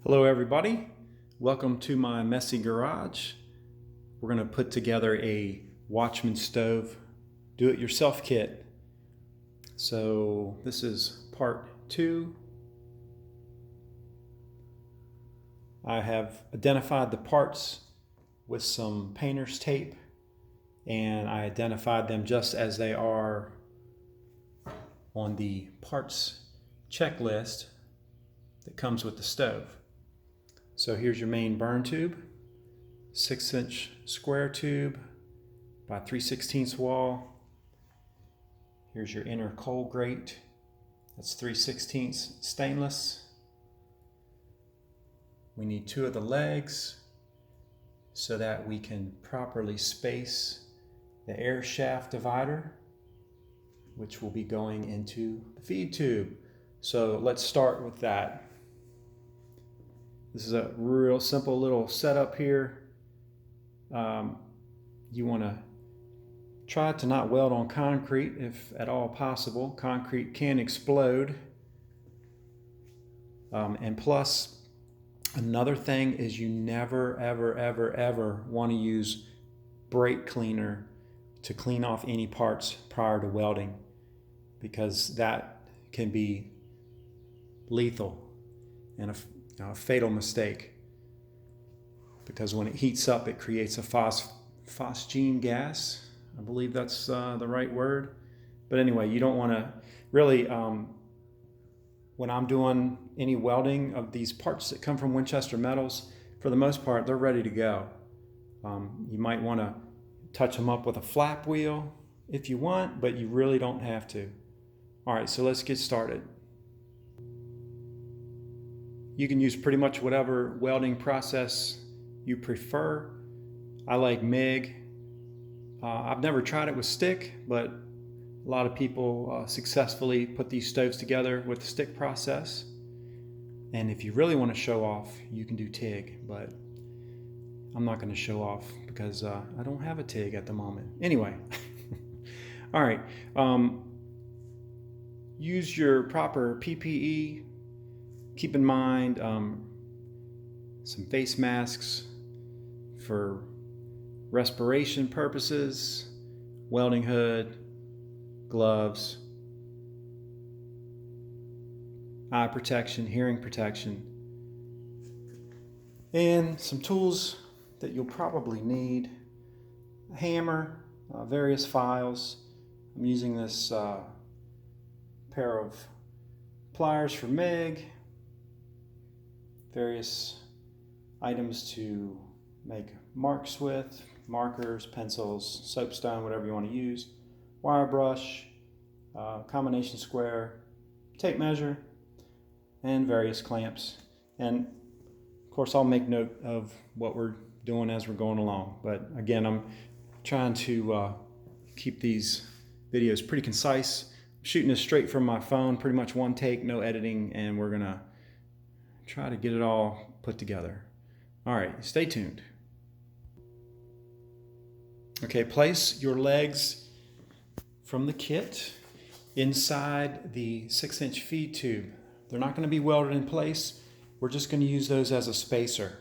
Hello everybody, welcome to my messy garage. We're going to put together a Watchman stove do-it-yourself kit. So this is part 2. I have identified the parts with some painter's tape, and I identified them just as they are on the parts checklist that comes with the stove. So here's your main burn tube, 6-inch square tube by 3/16 wall. Here's your inner coal grate, that's 3/16 stainless. We need 2 of the legs so that we can properly space the air shaft divider, which will be going into the feed tube. So let's start with that. This is a real simple little setup here. You want to try to not weld on concrete if at all possible. Concrete can explode. And plus, another thing is you never, ever want to use brake cleaner to clean off any parts prior to welding, because that can be lethal and a fatal mistake, because when it heats up it creates a phosgene gas. I believe that's the right word. But anyway, you don't want to really, when I'm doing any welding of these parts that come from Winchester Metals, for the most part they're ready to go. You might want to touch them up with a flap wheel if you want, but you really don't have to. Alright, so let's get started. You can use pretty much whatever welding process you prefer. I like MIG. I've never tried it with stick, but a lot of people successfully put these stoves together with the stick process. And if you really want to show off, you can do TIG, but I'm not going to show off because I don't have a TIG at the moment. Anyway, all right. Use your proper PPE. Keep in mind some face masks for respiration purposes, welding hood, gloves, eye protection, hearing protection, and some tools that you'll probably need: a hammer, various files. I'm using this pair of pliers for MIG, various items to make marks with, markers, pencils, soapstone, whatever you want to use, wire brush, combination square, tape measure, and various clamps. And of course I'll make note of what we're doing as we're going along. But again, I'm trying to keep these videos pretty concise. I'm shooting this straight from my phone, pretty much one take, no editing, and we're gonna try to get it all put together. All right, stay tuned. Okay, place your legs from the kit inside the 6-inch feed tube. They're not going to be welded in place. We're just going to use those as a spacer.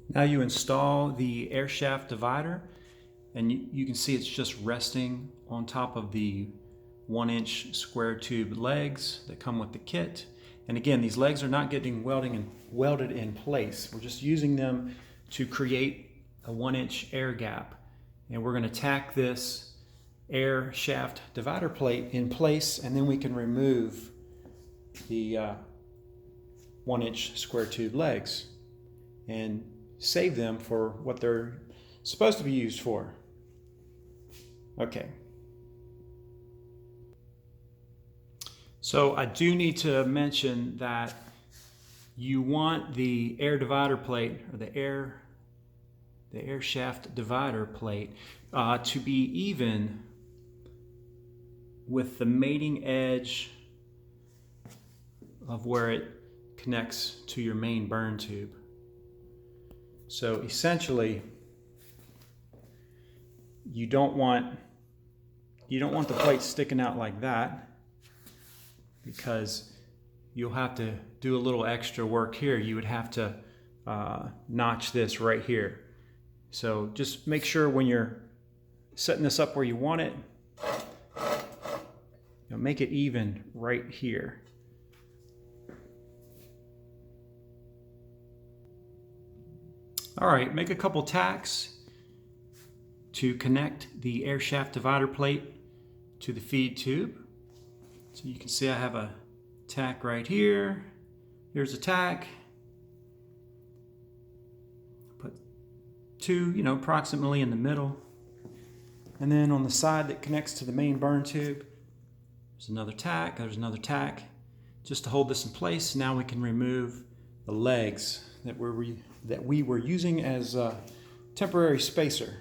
Now you install the air shaft divider, and you can see it's just resting on top of the 1-inch square tube legs that come with the kit. And again, these legs are not getting welded in place. We're just using them to create a 1-inch air gap. And we're going to tack this air shaft divider plate in place, and then we can remove the 1-inch square tube legs and save them for what they're supposed to be used for. Okay. So I do need to mention that you want the air divider plate, or the air shaft divider plate, to be even with the mating edge of where it connects to your main burn tube. So essentially, you don't want the plate sticking out like that, because you'll have to do a little extra work here. You would have to notch this right here. So just make sure when you're setting this up where you want it, make it even right here. All right, make a couple tacks to connect the air shaft divider plate to the feed tube. So you can see I have a tack right here. Here's a tack. Put two, approximately in the middle. And then on the side that connects to the main burn tube, there's another tack, just to hold this in place. Now we can remove the legs that we were using as a temporary spacer.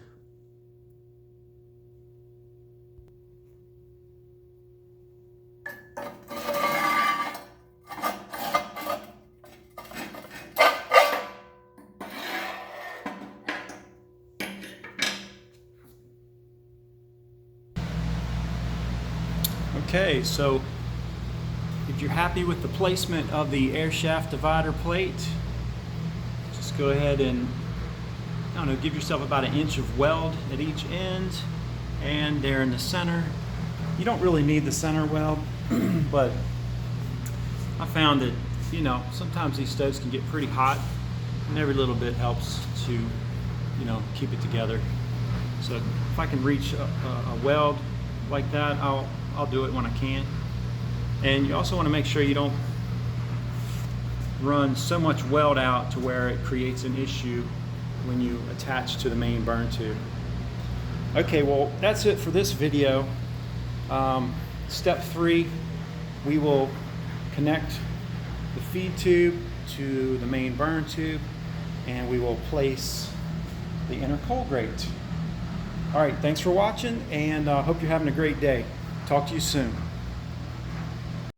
Okay, so if you're happy with the placement of the air shaft divider plate, just go ahead and, give yourself about 1 inch of weld at each end, and there in the center. You don't really need the center weld, but I found that, sometimes these stoves can get pretty hot, and every little bit helps to, keep it together. So if I can reach a weld like that, I'll do it when I can. And you also want to make sure you don't run so much weld out to where it creates an issue when you attach to the main burn tube. Okay, well, that's it for this video. Step 3, we will connect the feed tube to the main burn tube, and we will place the inner coal grate. All right, thanks for watching, and hope you're having a great day. Talk to you soon.